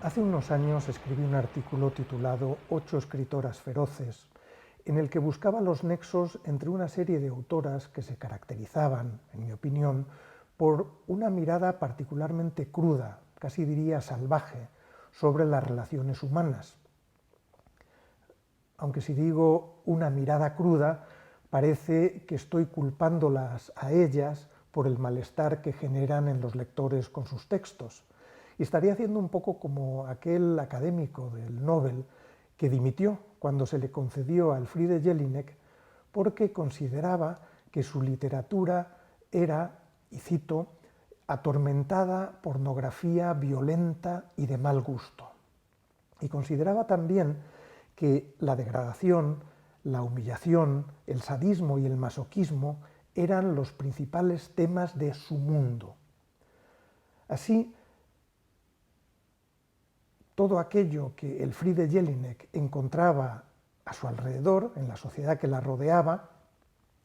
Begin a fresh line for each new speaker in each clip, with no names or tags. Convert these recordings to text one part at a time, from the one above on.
Hace unos años escribí un artículo titulado «Ocho escritoras feroces», en el que buscaba los nexos entre una serie de autoras que se caracterizaban, en mi opinión, por una mirada particularmente cruda, casi diría salvaje, sobre las relaciones humanas. Aunque si digo una mirada cruda, parece que estoy culpándolas a ellas por el malestar que generan en los lectores con sus textos. Y estaría haciendo un poco como aquel académico del Nobel que dimitió cuando se le concedió a Elfriede Jelinek porque consideraba que su literatura era, y cito, atormentada pornografía violenta y de mal gusto. Y consideraba también que la degradación, la humillación, el sadismo y el masoquismo eran los principales temas de su mundo. Así, todo aquello que Elfriede Jelinek encontraba a su alrededor, en la sociedad que la rodeaba,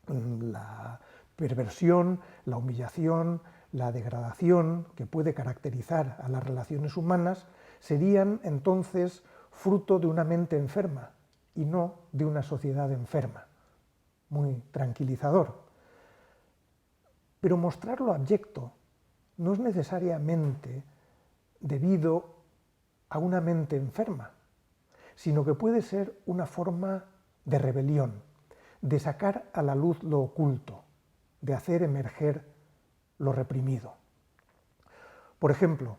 la perversión, la humillación, la degradación que puede caracterizar a las relaciones humanas, serían entonces fruto de una mente enferma y no de una sociedad enferma. Muy tranquilizador. Pero mostrar lo abyecto no es necesariamente debido a una mente enferma, sino que puede ser una forma de rebelión, de sacar a la luz lo oculto, de hacer emerger lo reprimido. Por ejemplo,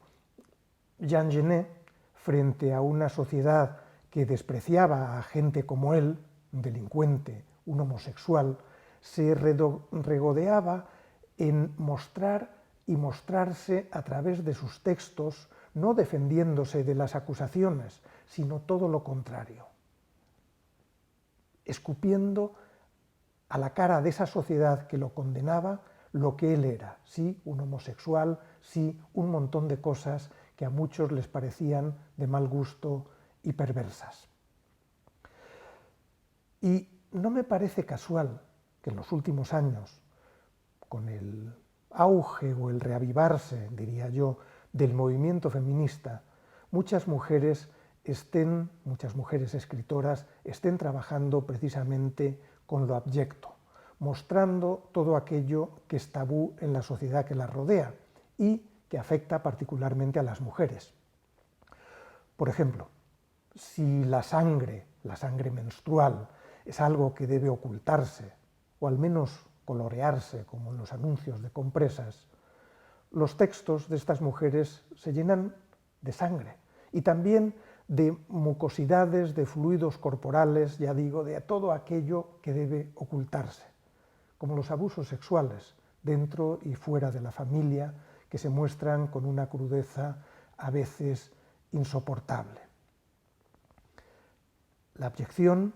Jean Genet, frente a una sociedad que despreciaba a gente como él, un delincuente, un homosexual, se regodeaba en mostrar y mostrarse a través de sus textos, no defendiéndose de las acusaciones, sino todo lo contrario, escupiendo a la cara de esa sociedad que lo condenaba lo que él era, sí, un homosexual, sí, un montón de cosas que a muchos les parecían de mal gusto y perversas. Y no me parece casual que en los últimos años, con el auge o el reavivarse, diría yo, del movimiento feminista, muchas mujeres escritoras estén trabajando precisamente con lo abyecto, mostrando todo aquello que es tabú en la sociedad que las rodea y que afecta particularmente a las mujeres. Por ejemplo, si la sangre menstrual, es algo que debe ocultarse, o al menos colorearse, como en los anuncios de compresas, los textos de estas mujeres se llenan de sangre y también de mucosidades, de fluidos corporales, ya digo, de todo aquello que debe ocultarse, como los abusos sexuales dentro y fuera de la familia, que se muestran con una crudeza a veces insoportable. La abyección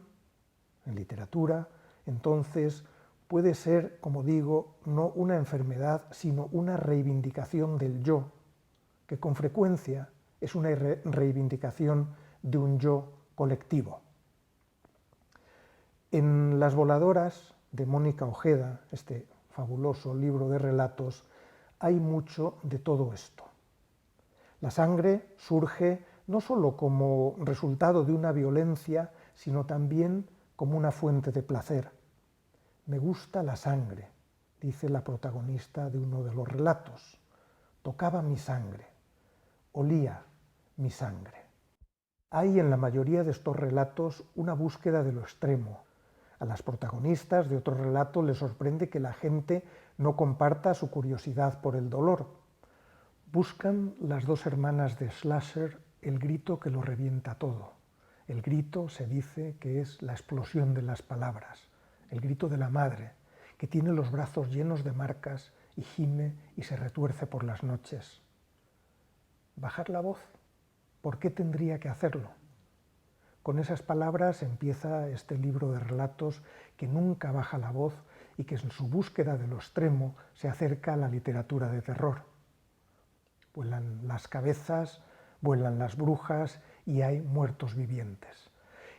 en literatura, entonces, puede ser, como digo, no una enfermedad, sino una reivindicación del yo, que con frecuencia es una reivindicación de un yo colectivo. En Las voladoras, de Mónica Ojeda, este fabuloso libro de relatos, hay mucho de todo esto. La sangre surge no solo como resultado de una violencia, sino también como una fuente de placer. Me gusta la sangre, dice la protagonista de uno de los relatos. Tocaba mi sangre, olía mi sangre. Hay en la mayoría de estos relatos una búsqueda de lo extremo. A las protagonistas de otro relato les sorprende que la gente no comparta su curiosidad por el dolor. Buscan las dos hermanas de Slasher el grito que lo revienta todo. El grito se dice que es la explosión de las palabras, el grito de la madre, que tiene los brazos llenos de marcas y gime y se retuerce por las noches. ¿Bajar la voz? ¿Por qué tendría que hacerlo? Con esas palabras empieza este libro de relatos que nunca baja la voz y que en su búsqueda de lo extremo se acerca a la literatura de terror. Vuelan las cabezas, vuelan las brujas y hay muertos vivientes.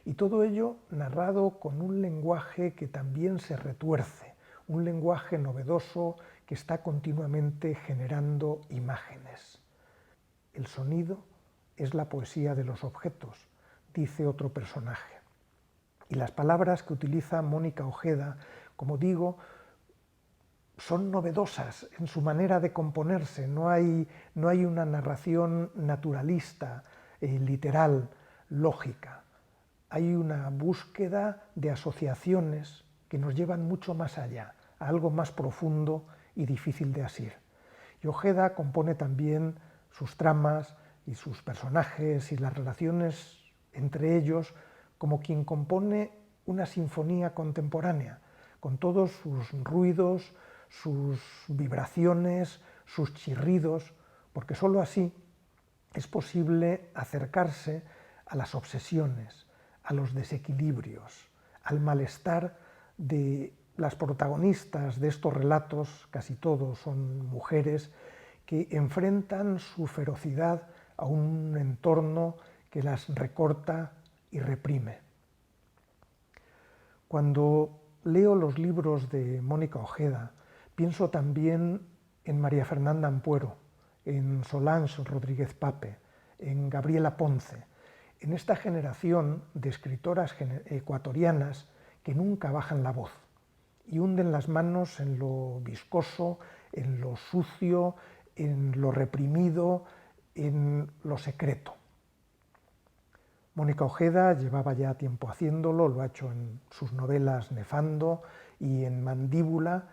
Y todo ello narrado con un lenguaje que también se retuerce, un lenguaje novedoso que está continuamente generando imágenes. El sonido es la poesía de los objetos, dice otro personaje. Y las palabras que utiliza Mónica Ojeda, como digo, son novedosas en su manera de componerse, no hay una narración naturalista, literal, lógica. Hay una búsqueda de asociaciones que nos llevan mucho más allá, a algo más profundo y difícil de asir. Y Ojeda compone también sus tramas y sus personajes y las relaciones entre ellos como quien compone una sinfonía contemporánea, con todos sus ruidos, sus vibraciones, sus chirridos, porque sólo así es posible acercarse a las obsesiones, a los desequilibrios, al malestar de las protagonistas de estos relatos, casi todos son mujeres, que enfrentan su ferocidad a un entorno que las recorta y reprime. Cuando leo los libros de Mónica Ojeda, pienso también en María Fernanda Ampuero, en Solange Rodríguez Pape, en Gabriela Ponce, en esta generación de escritoras ecuatorianas que nunca bajan la voz y hunden las manos en lo viscoso, en lo sucio, en lo reprimido, en lo secreto. Mónica Ojeda llevaba ya tiempo haciéndolo, lo ha hecho en sus novelas Nefando y en Mandíbula,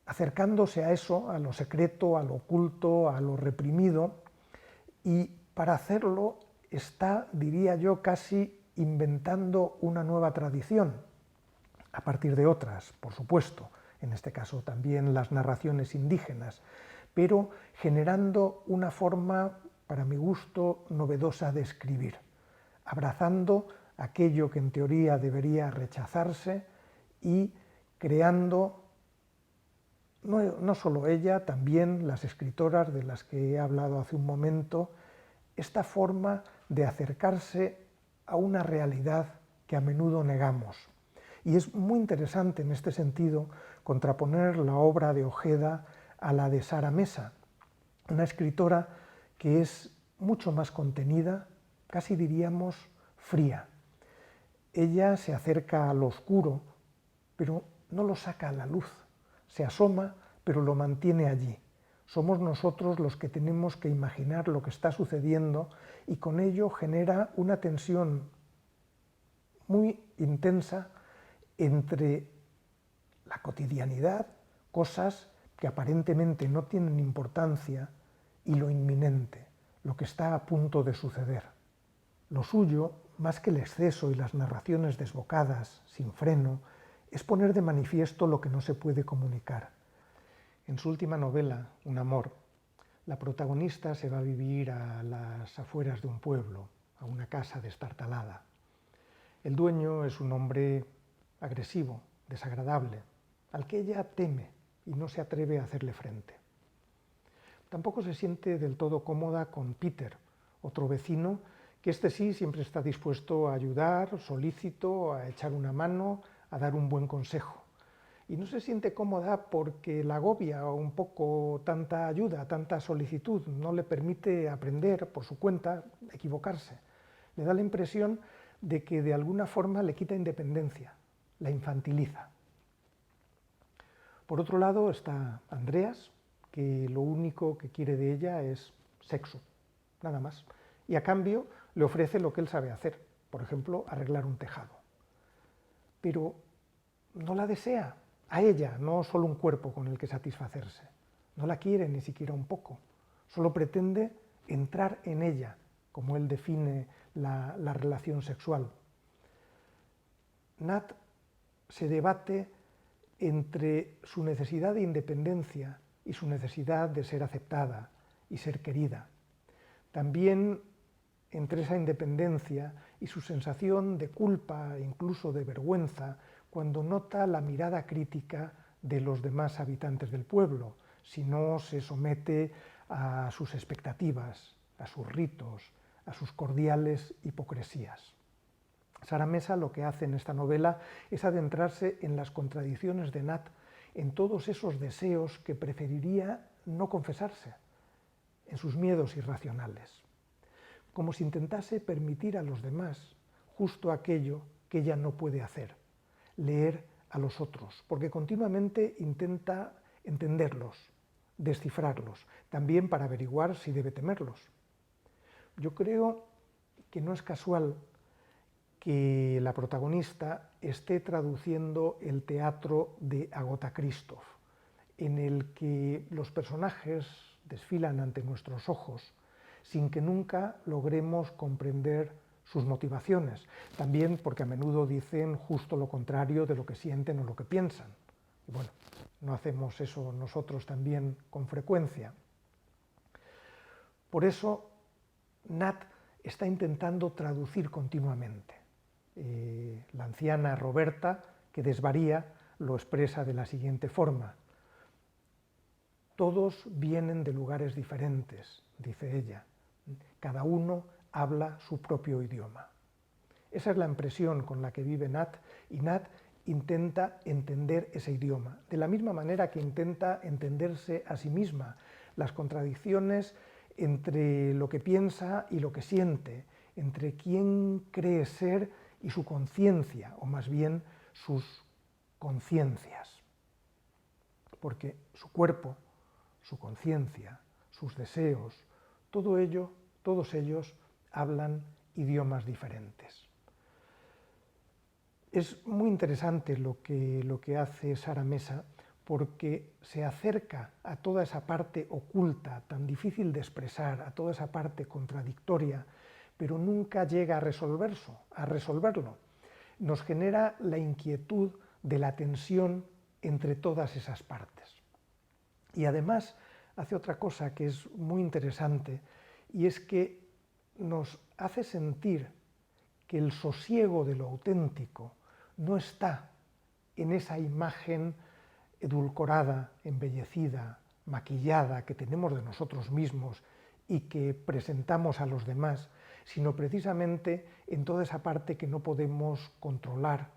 acercándose a eso, a lo secreto, a lo oculto, a lo reprimido, y para hacerlo está, diría yo, casi inventando una nueva tradición, a partir de otras, por supuesto, en este caso también las narraciones indígenas, pero generando una forma, para mi gusto, novedosa de escribir, abrazando aquello que en teoría debería rechazarse y creando, no solo ella, también las escritoras de las que he hablado hace un momento, esta forma de acercarse a una realidad que a menudo negamos. Y es muy interesante en este sentido contraponer la obra de Ojeda a la de Sara Mesa, una escritora que es mucho más contenida, casi diríamos fría. Ella se acerca a lo oscuro, pero no lo saca a la luz, se asoma, pero lo mantiene allí. Somos nosotros los que tenemos que imaginar lo que está sucediendo y con ello genera una tensión muy intensa entre la cotidianidad, cosas que aparentemente no tienen importancia, y lo inminente, lo que está a punto de suceder. Lo suyo, más que el exceso y las narraciones desbocadas, sin freno, es poner de manifiesto lo que no se puede comunicar. En su última novela, Un amor, la protagonista se va a vivir a las afueras de un pueblo, a una casa destartalada. El dueño es un hombre agresivo, desagradable, al que ella teme y no se atreve a hacerle frente. Tampoco se siente del todo cómoda con Peter, otro vecino, que este sí siempre está dispuesto a ayudar, solícito, a echar una mano, a dar un buen consejo. Y no se siente cómoda porque la agobia un poco tanta ayuda, tanta solicitud, no le permite aprender por su cuenta, equivocarse. Le da la impresión de que de alguna forma le quita independencia, la infantiliza. Por otro lado está Andreas, que lo único que quiere de ella es sexo, nada más. Y a cambio le ofrece lo que él sabe hacer, por ejemplo, arreglar un tejado. Pero no la desea, a ella, no solo un cuerpo con el que satisfacerse. No la quiere ni siquiera un poco, solo pretende entrar en ella, como él define la relación sexual. Nat se debate entre su necesidad de independencia y su necesidad de ser aceptada y ser querida. También entre esa independencia y su sensación de culpa e incluso de vergüenza cuando nota la mirada crítica de los demás habitantes del pueblo, si no se somete a sus expectativas, a sus ritos, a sus cordiales hipocresías. Sara Mesa lo que hace en esta novela es adentrarse en las contradicciones de Nat, en todos esos deseos que preferiría no confesarse, en sus miedos irracionales. como si intentase permitir a los demás justo aquello que ella no puede hacer, leer a los otros, porque continuamente intenta entenderlos, descifrarlos, también para averiguar si debe temerlos. Yo creo que no es casual que la protagonista esté traduciendo el teatro de Agatha Christie, en el que los personajes desfilan ante nuestros ojos sin que nunca logremos comprender sus motivaciones, también porque a menudo dicen justo lo contrario de lo que sienten o lo que piensan. Y bueno, no hacemos eso nosotros también con frecuencia. Por eso, Nat está intentando traducir continuamente. La anciana Roberta, que desvaría, lo expresa de la siguiente forma: todos vienen de lugares diferentes, dice ella, cada uno habla su propio idioma. Esa es la impresión con la que vive Nat, y Nat intenta entender ese idioma, de la misma manera que intenta entenderse a sí misma, las contradicciones entre lo que piensa y lo que siente, entre quién cree ser y su conciencia, o más bien sus conciencias. Porque su cuerpo, su conciencia, sus deseos, todos ellos hablan idiomas diferentes. Es muy interesante lo que hace Sara Mesa, porque se acerca a toda esa parte oculta, tan difícil de expresar, a toda esa parte contradictoria, pero nunca llega a resolverlo. Nos genera la inquietud de la tensión entre todas esas partes. Y además hace otra cosa que es muy interesante, y es que nos hace sentir que el sosiego de lo auténtico no está en esa imagen edulcorada, embellecida, maquillada que tenemos de nosotros mismos y que presentamos a los demás, sino precisamente en toda esa parte que no podemos controlar,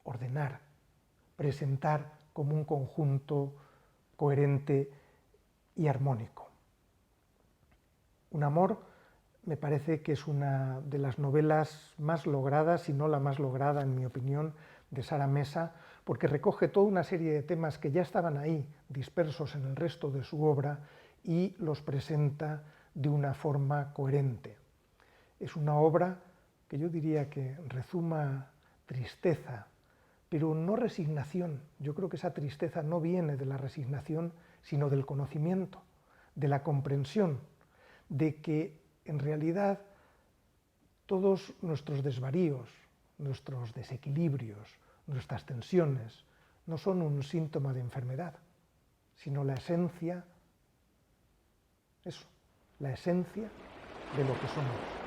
ordenar, presentar como un conjunto coherente y armónico. Un amor me parece que es una de las novelas más logradas, si no la más lograda, en mi opinión, de Sara Mesa, porque recoge toda una serie de temas que ya estaban ahí, dispersos en el resto de su obra, y los presenta de una forma coherente. Es una obra que yo diría que rezuma tristeza, pero no resignación. Yo creo que esa tristeza no viene de la resignación, sino del conocimiento, de la comprensión, de que en realidad todos nuestros desvaríos, nuestros desequilibrios, nuestras tensiones, no son un síntoma de enfermedad, sino la esencia, la esencia de lo que somos.